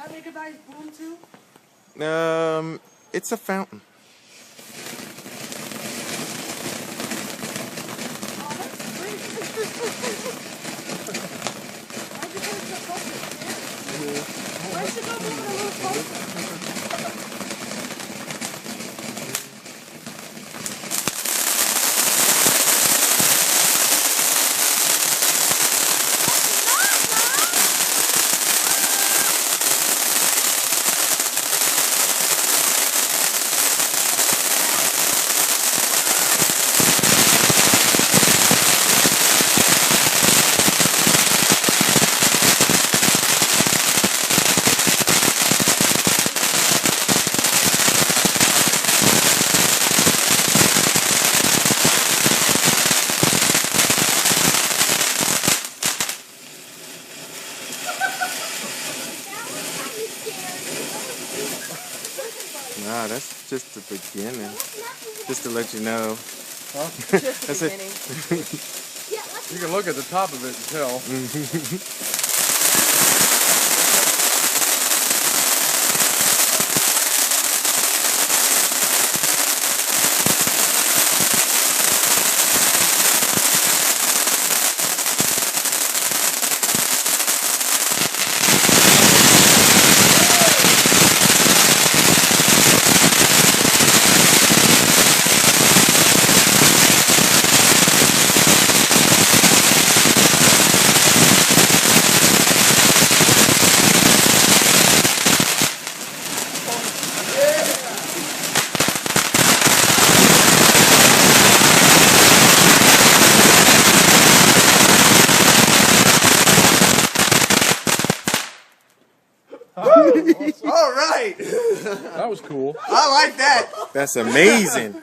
that make a nice broom too? It's a fountain. Oh, that's sweet. Why'd you put it so close to the stairs? Why should go move it a little closer? Nah, that's just the beginning. Just to let you know. Huh? Just the That's it. beginning. You can look at the top of it and tell. All right. That was cool. I like that. That's amazing.